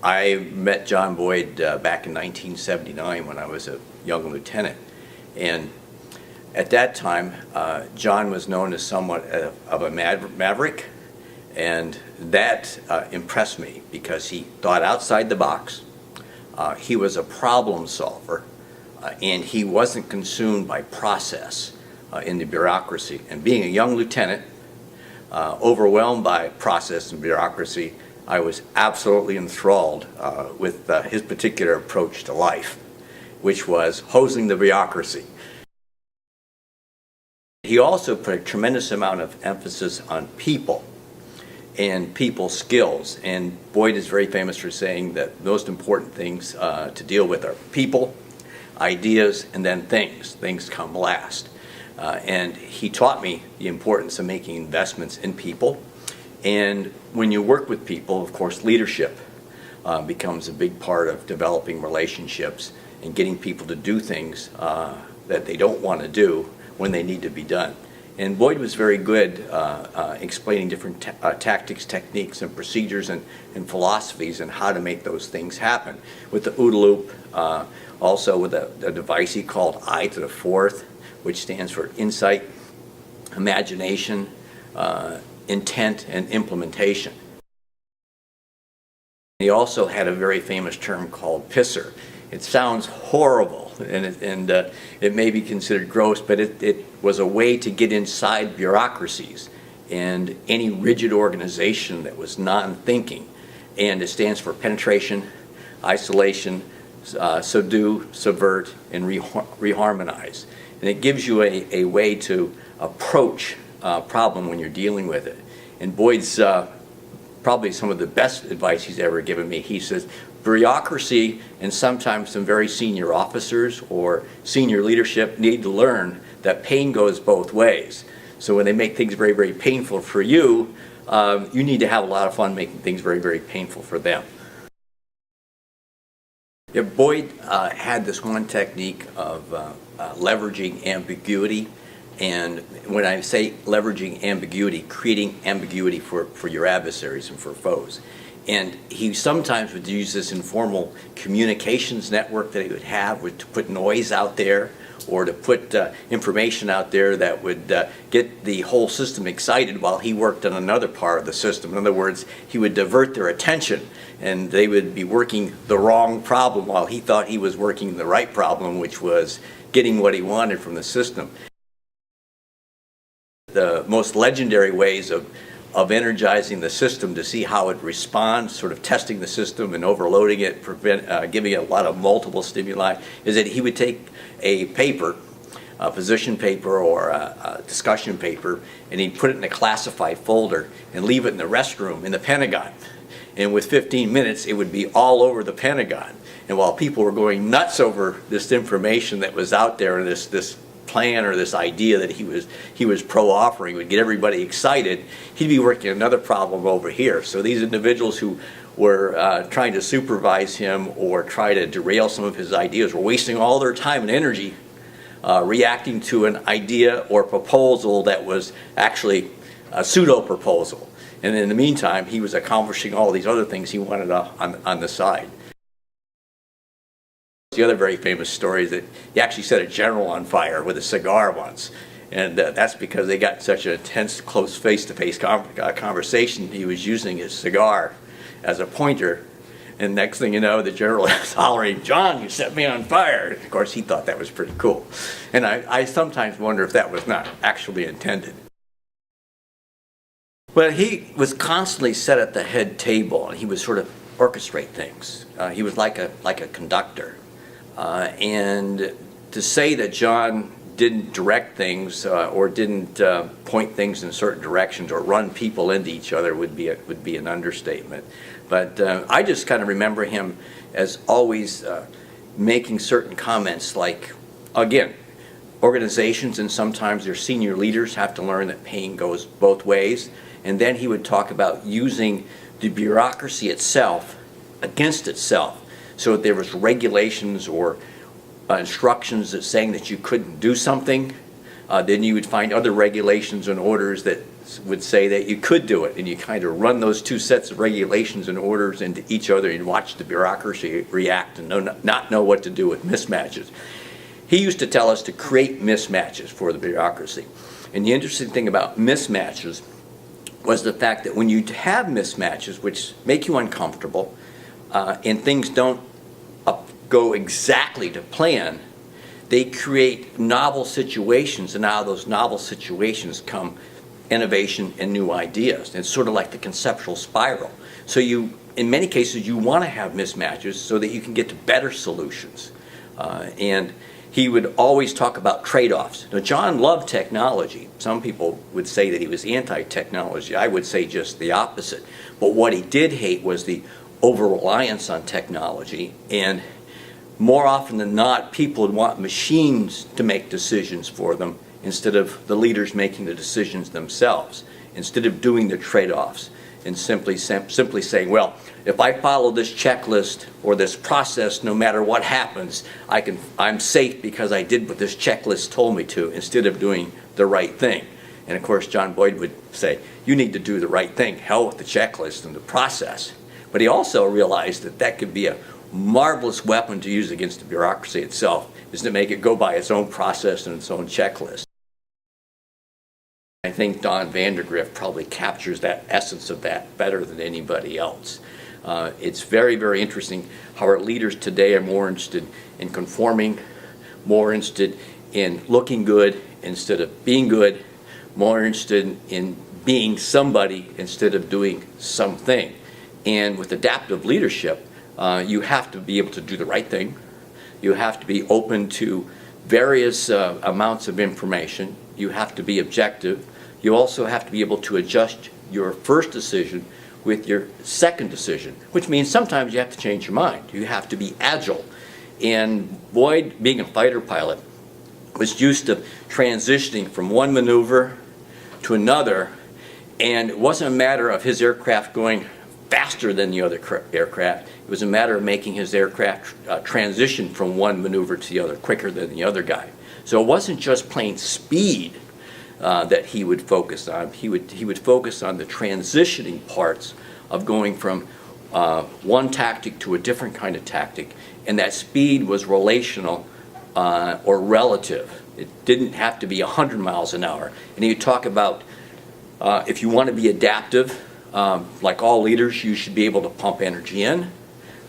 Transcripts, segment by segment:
I met John Boyd back in 1979 when I was a young lieutenant. And at that time, John was known as somewhat of a maverick, and that impressed me because he thought outside the box. He was a problem solver, and he wasn't consumed by process in the bureaucracy. And being a young lieutenant, overwhelmed by process and bureaucracy, I was absolutely enthralled with his particular approach to life, which was hosing the bureaucracy. He also put a tremendous amount of emphasis on people and people skills. And Boyd is very famous for saying that the most important things to deal with are people, ideas, and then things. Things come last. And he taught me the importance of making investments in people. And when you work with people, of course, leadership becomes a big part of developing relationships and getting people to do things that they don't want to do when they need to be done. And Boyd was very good explaining different tactics, techniques, and procedures and philosophies and how to make those things happen. With the OODA loop, also with a device he called I to the fourth, which stands for insight, imagination, intent, and implementation. He also had a very famous term called PISSER. It sounds horrible, and it may be considered gross, but it was a way to get inside bureaucracies and any rigid organization that was non-thinking. And it stands for penetration, isolation, subdue, subvert, and reharmonize. And it gives you a way to approach a problem when you're dealing with it. And Boyd's probably some of the best advice he's ever given me. He says, bureaucracy and sometimes some very senior officers or senior leadership need to learn that pain goes both ways. So when they make things very, very painful for you, you need to have a lot of fun making things very, very painful for them. Yeah, Boyd had this one technique of leveraging ambiguity. And when I say leveraging ambiguity, creating ambiguity for your adversaries and for foes. And he sometimes would use this informal communications network that he would have to put noise out there or to put information out there that would get the whole system excited while he worked on another part of the system. In other words, he would divert their attention and they would be working the wrong problem while he thought he was working the right problem, which was getting what he wanted from the system. The most legendary ways of energizing the system to see how it responds, sort of testing the system and overloading it, giving it a lot of multiple stimuli, is that he would take a paper, a position paper or a discussion paper, and he'd put it in a classified folder and leave it in the restroom in the Pentagon. And with 15 minutes, it would be all over the Pentagon. And while people were going nuts over this information that was out there and this plan or this idea that he was pro-offering would get everybody excited, he'd be working another problem over here. So these individuals who were trying to supervise him or try to derail some of his ideas were wasting all their time and energy reacting to an idea or proposal that was actually a pseudo-proposal. And in the meantime, he was accomplishing all these other things he wanted on the side. The other very famous story is that he actually set a general on fire with a cigar once. And that's because they got such an intense, close face-to-face conversation. He was using his cigar as a pointer. And next thing you know, the general is hollering, "John, you set me on fire." And of course, he thought that was pretty cool. And I sometimes wonder if that was not actually intended. But he was constantly set at the head table, and he would sort of orchestrate things. He was like a conductor. And to say that John didn't direct things or didn't point things in certain directions or run people into each other would be an understatement. But I just kind of remember him as always making certain comments like, again, organizations and sometimes their senior leaders have to learn that pain goes both ways. And then he would talk about using the bureaucracy itself against itself. So if there was regulations or instructions that saying that you couldn't do something, then you would find other regulations and orders that would say that you could do it, and you kind of run those two sets of regulations and orders into each other and watch the bureaucracy react and not know what to do with mismatches. He used to tell us to create mismatches for the bureaucracy. And the interesting thing about mismatches was the fact that when you have mismatches which make you uncomfortable and things don't go exactly to plan, they create novel situations, and out of those novel situations come innovation and new ideas. And it's sort of like the conceptual spiral. So in many cases, you want to have mismatches so that you can get to better solutions. And he would always talk about trade-offs. Now, John loved technology. Some people would say that he was anti-technology. I would say just the opposite. But what he did hate was the over-reliance on technology. And more often than not, people would want machines to make decisions for them instead of the leaders making the decisions themselves, instead of doing the trade-offs and simply saying, well, if I follow this checklist or this process, no matter what happens, I'm safe because I did what this checklist told me to, instead of doing the right thing. And of course, John Boyd would say, you need to do the right thing, hell with the checklist and the process. But he also realized that that could be a marvelous weapon to use against the bureaucracy itself, is to make it go by its own process and its own checklist. I think Don Vandergrift probably captures that essence of that better than anybody else. It's very, very interesting how our leaders today are more interested in conforming, more interested in looking good instead of being good, more interested in being somebody instead of doing something. And with adaptive leadership, you have to be able to do the right thing. You have to be open to various amounts of information. You have to be objective. You also have to be able to adjust your first decision with your second decision, which means sometimes you have to change your mind. You have to be agile. And Boyd, being a fighter pilot, was used to transitioning from one maneuver to another, and it wasn't a matter of his aircraft going faster than the other aircraft. It was a matter of making his aircraft transition from one maneuver to the other quicker than the other guy. So it wasn't just plain speed that he would focus on. He would focus on the transitioning parts of going from one tactic to a different kind of tactic, and that speed was relational or relative. It didn't have to be 100 miles an hour. And he'd talk about if you want to be adaptive, like all leaders, you should be able to pump energy in,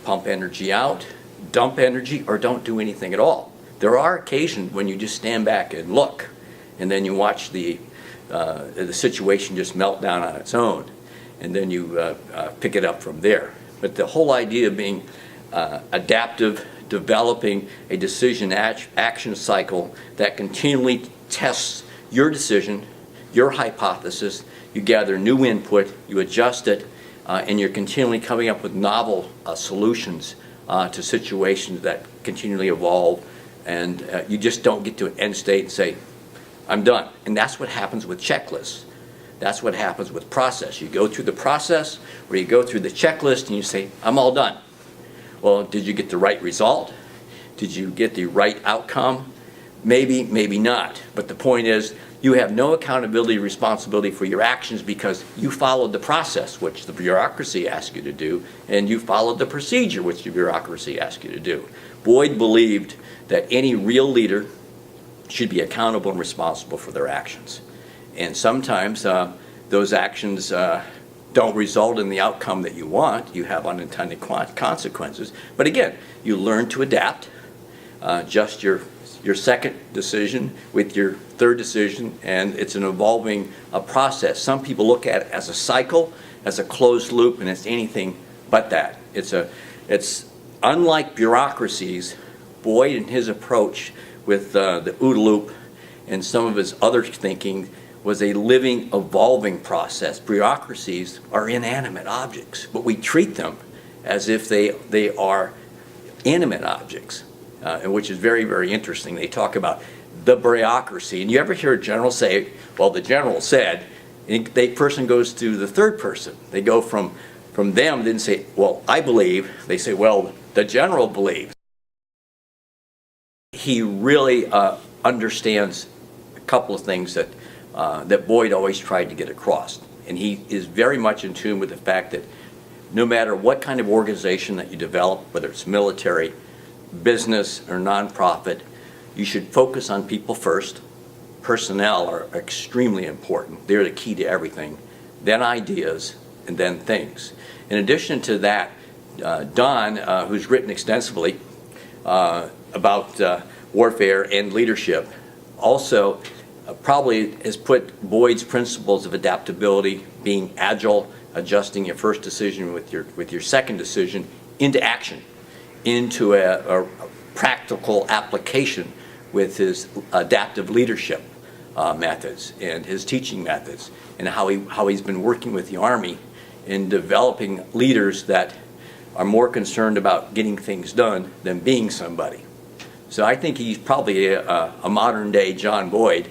pump energy out, dump energy, or don't do anything at all. There are occasions when you just stand back and look, and then you watch the situation just melt down on its own, and then you pick it up from there. But the whole idea of being adaptive, developing a decision action cycle that continually tests your decision, your hypothesis, you gather new input, you adjust it, and you're continually coming up with novel solutions to situations that continually evolve, and you just don't get to an end state and say, I'm done. And that's what happens with checklists. That's what happens with process. You go through the process, or you go through the checklist, and you say, I'm all done. Well, did you get the right result? Did you get the right outcome? Maybe, maybe not. But the point is, you have no accountability or responsibility for your actions because you followed the process, which the bureaucracy asked you to do, and you followed the procedure, which the bureaucracy asked you to do. Boyd believed that any real leader should be accountable and responsible for their actions. And sometimes those actions don't result in the outcome that you want. You have unintended consequences. But again, you learn to adapt, just your second decision with your third decision, and it's an evolving process. Some people look at it as a cycle, as a closed loop, and it's anything but that. It's unlike bureaucracies. Boyd and his approach with the OODA loop and some of his other thinking was a living, evolving process. Bureaucracies are inanimate objects, but we treat them as if they are animate objects, which is very, very interesting. They talk about the bureaucracy, and you ever hear a general say, well, the general said, and the person goes to the third person. They go from them, didn't say, well, I believe. They say, well, the general believes. He really understands a couple of things that that Boyd always tried to get across. And he is very much in tune with the fact that no matter what kind of organization that you develop, whether it's military, business, or nonprofit, you should focus on people first. Personnel are extremely important. They're the key to everything. Then ideas, and then things. In addition to that, Don, who's written extensively about warfare and leadership, also probably has put Boyd's principles of adaptability, being agile, adjusting your first decision with your second decision into action, into a practical application with his adaptive leadership methods and his teaching methods, and how he's been working with the Army in developing leaders that are more concerned about getting things done than being somebody. So I think he's probably a modern day John Boyd,